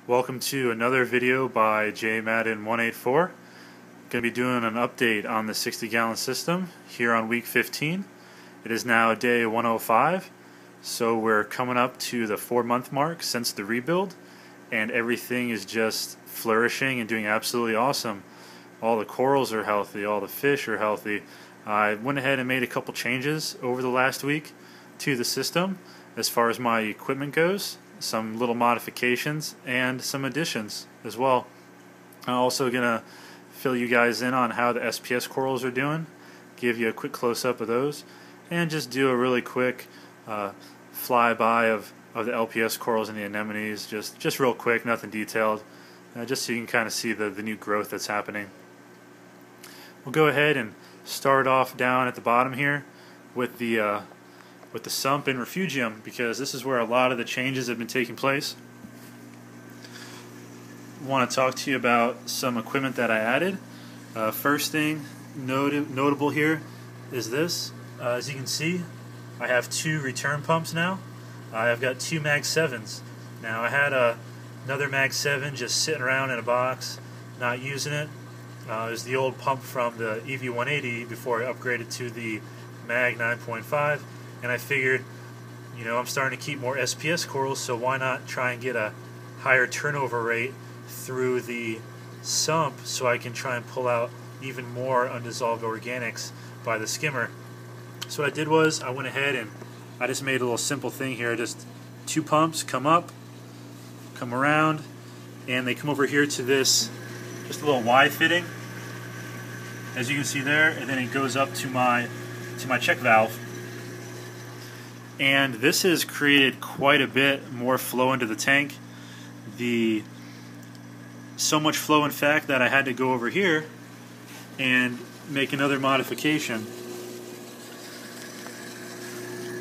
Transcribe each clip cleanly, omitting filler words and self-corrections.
Welcome to another video by jmadden184. Going to be doing an update on the 60-gallon system here on week 15. It is now day 105, so we're coming up to the 4-month mark since the rebuild, and everything is just flourishing and doing absolutely awesome. All the corals are healthy, all the fish are healthy. I went ahead and made a couple changes over the last week to the system as far as my equipment goes. Some little modifications and some additions as well. I'm also going to fill you guys in on how the SPS corals are doing, give you a quick close-up of those, and just do a really quick flyby of the LPS corals and the anemones, just real quick, nothing detailed, just so you can kind of see the new growth that's happening. We'll go ahead and start off down at the bottom here with the sump and refugium, because this is where a lot of the changes have been taking place. I want to talk to you about some equipment that I added. First thing notable here is this. As you can see, I have 2 return pumps now. I've got 2 Mag 7s. Now I had another Mag 7 just sitting around in a box, not using it. It was the old pump from the EV180 before I upgraded to the Mag 9.5. And I figured, you know, I'm starting to keep more SPS corals, so why not try and get a higher turnover rate through the sump so I can try and pull out even more undissolved organics by the skimmer. So what I did was I went ahead and I just made a little simple thing here. Just 2 pumps come up, come around, and they come over here to this, just a little Y fitting, as you can see there, and then it goes up to my check valve. And this has created quite a bit more flow into the tank. So much flow, in fact, that I had to go over here and make another modification.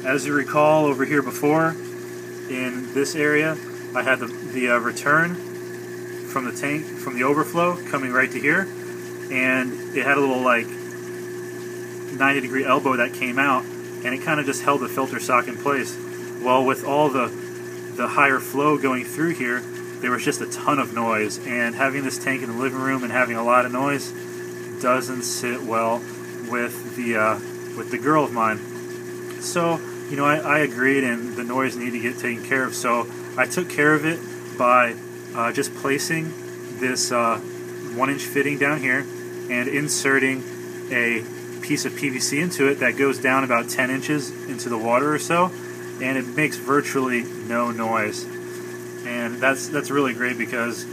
As you recall, over here before, in this area, I had the return from the tank, from the overflow, coming right to here, and it had a little like 90-degree elbow that came out, and it kind of just held the filter sock in place. Well, with all the higher flow going through here, there was just a ton of noise, and having this tank in the living room and having a lot of noise doesn't sit well with the girl of mine. So, you know, I agreed, and the noise needed to get taken care of. So I took care of it by just placing this 1-inch fitting down here and inserting a piece of PVC into it that goes down about 10 inches into the water or so, and it makes virtually no noise. And that's really great, because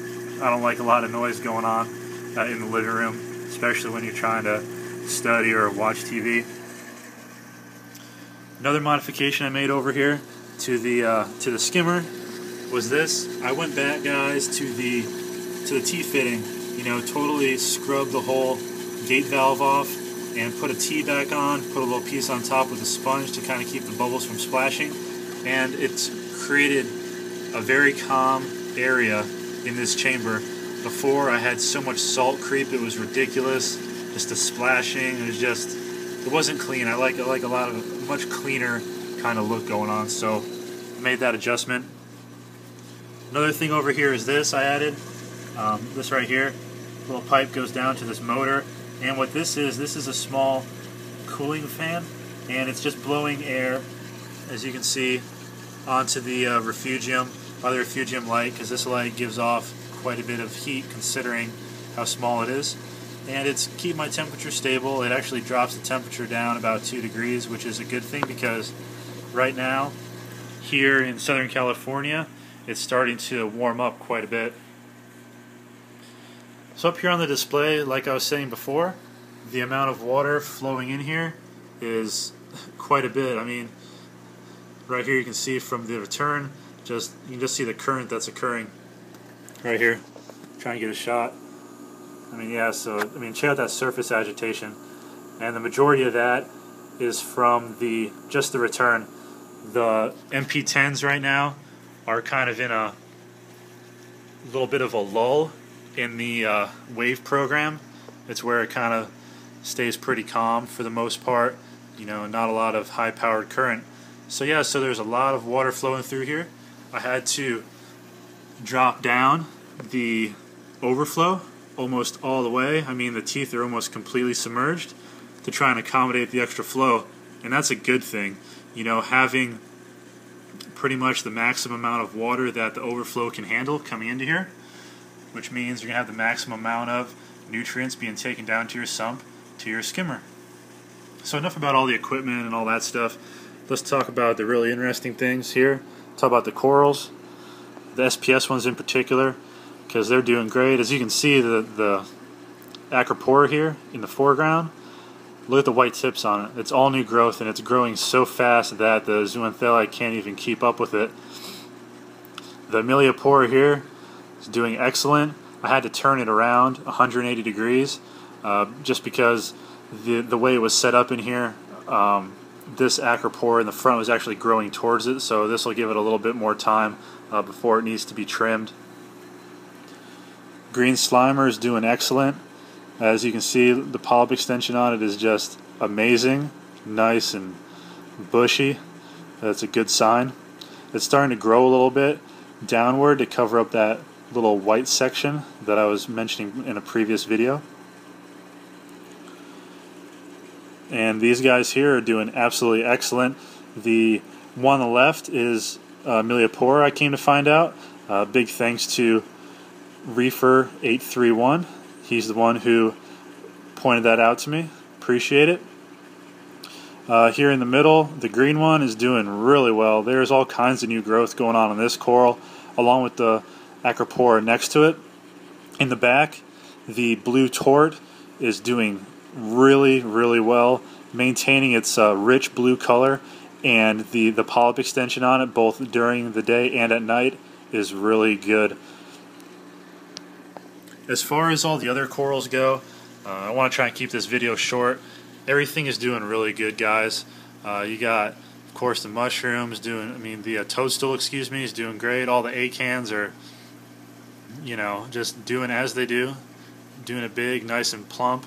I don't like a lot of noise going on in the living room, especially when you're trying to study or watch TV. Another modification I made over here to the skimmer was this. I went back, guys, to the T fitting. You know, totally scrubbed the whole gate valve off and put a T back on, put a little piece on top with a sponge to kind of keep the bubbles from splashing, and it's created a very calm area in this chamber. Before, I had so much salt creep, it was ridiculous. Just the splashing, it wasn't clean. I like a much cleaner kind of look going on, so I made that adjustment. Another thing over here is this I added. This right here, little pipe goes down to this motor. And what this is a small cooling fan, and it's just blowing air, as you can see, onto the refugium, by the refugium light, because this light gives off quite a bit of heat considering how small it is. And it's keep my temperature stable. It actually drops the temperature down about 2 degrees, which is a good thing, because right now, here in Southern California, it's starting to warm up quite a bit. So up here on the display, like I was saying before, the amount of water flowing in here is quite a bit. I mean, right here you can see from the return, you can just see the current that's occurring right here. Trying to get a shot. I mean, yeah, so I mean, check out that surface agitation, and the majority of that is from just the return. The MP10s right now are kind of in a little bit of a lull in the wave program. It's where it kind of stays pretty calm for the most part, you know, not a lot of high powered current. So yeah, so there's a lot of water flowing through here. I had to drop down the overflow almost all the way. I mean, the teeth are almost completely submerged to try and accommodate the extra flow, and that's a good thing. You know, having pretty much the maximum amount of water that the overflow can handle coming into here, which means you're going to have the maximum amount of nutrients being taken down to your sump, to your skimmer. So enough about all the equipment and all that stuff. Let's talk about the really interesting things here. Talk about the corals, the SPS ones in particular, because they're doing great. As you can see, the Acropora here in the foreground, look at the white tips on it. It's all new growth, and it's growing so fast that the zooantheli can't even keep up with it. The Acropora here is doing excellent. I had to turn it around 180 degrees just because the way it was set up in here. This Acropora in the front was actually growing towards it, so this will give it a little bit more time before it needs to be trimmed. Green Slimer is doing excellent. As you can see, the polyp extension on it is just amazing, nice and bushy. That's a good sign. It's starting to grow a little bit downward to cover up that little white section that I was mentioning in a previous video. And these guys here are doing absolutely excellent. The one on the left is Acropora, I came to find out. Big thanks to Reefer831. He's the one who pointed that out to me. Appreciate it. Here in the middle, the green one is doing really well. There's all kinds of new growth going on in this coral, along with the Acropora next to it. In the back, the blue tort is doing really, really well, maintaining its rich blue color, and the polyp extension on it, both during the day and at night, is really good. As far as all the other corals go, I want to try and keep this video short. Everything is doing really good, guys. You got, of course, the mushrooms doing, the toadstool, excuse me, is doing great. All the acans are, you know, just doing as they do, doing it big, nice and plump,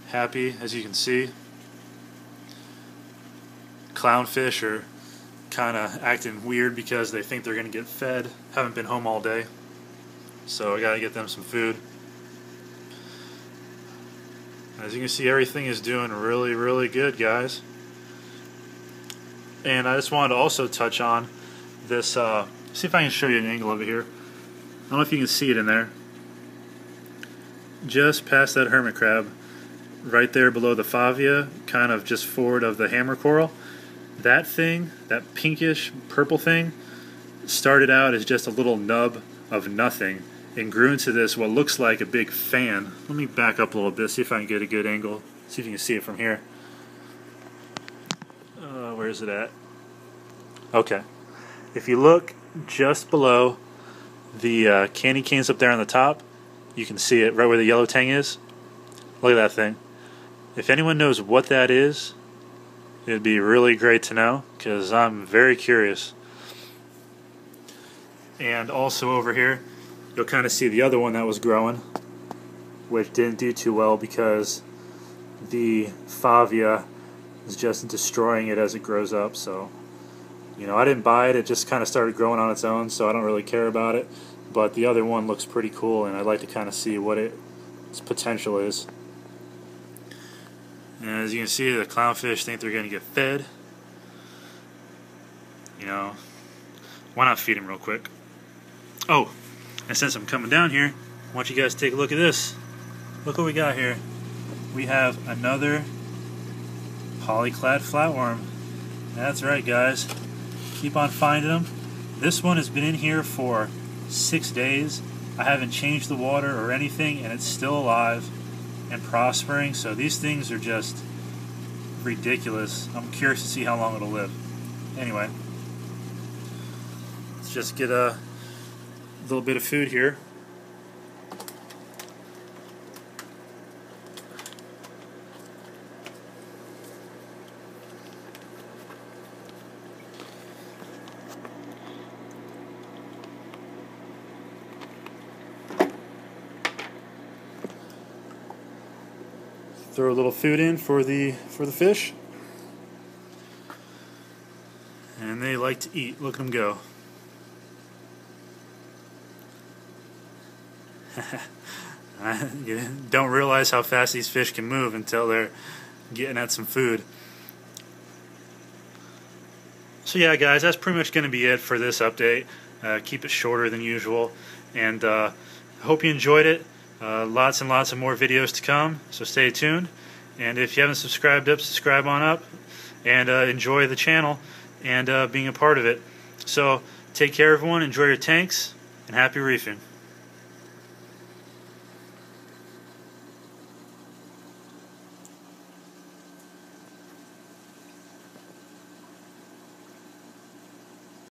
happy, as you can see. Clownfish are kind of acting weird because they think they're going to get fed. Haven't been home all day, so I got to get them some food. As you can see, everything is doing really, really good, guys. And I just wanted to also touch on this, see if I can show you an angle of it here. I don't know if you can see it in there. Just past that hermit crab, right there below the favia, kind of just forward of the hammer coral. That thing, that pinkish purple thing, started out as just a little nub of nothing and grew into this, what looks like a big fan. Let me back up a little bit, see if I can get a good angle, see if you can see it from here. Where is it at? Okay. If you look just below the candy canes up there on the top, you can see it right where the yellow tang is. Look at that thing. If anyone knows what that is, it'd be really great to know, because I'm very curious. And also over here, you'll kind of see the other one that was growing, which didn't do too well because the favia is just destroying it as it grows up. So, you know, I didn't buy it. It just kind of started growing on its own, so I don't really care about it. But the other one looks pretty cool, and I'd like to kind of see what its potential is. And as you can see, the clownfish think they're going to get fed. You know, why not feed them real quick? Oh, and since I'm coming down here, I want you guys to take a look at this. Look what we got here. We have another polyclad flatworm. That's right, guys. Keep on finding them. This one has been in here for 6 days. I haven't changed the water or anything, and it's still alive and prospering. So these things are just ridiculous. I'm curious to see how long it'll live. Anyway, let's just get a little bit of food here. Throw a little food in for the fish, and they like to eat. Look at them go. You don't realize how fast these fish can move until they're getting at some food. So yeah, guys, that's pretty much going to be it for this update. Keep it shorter than usual, and I hope you enjoyed it. Lots and lots of more videos to come, so stay tuned. And if you haven't subscribed up, subscribe on up, and enjoy the channel and being a part of it. So take care, everyone. Enjoy your tanks, and happy reefing.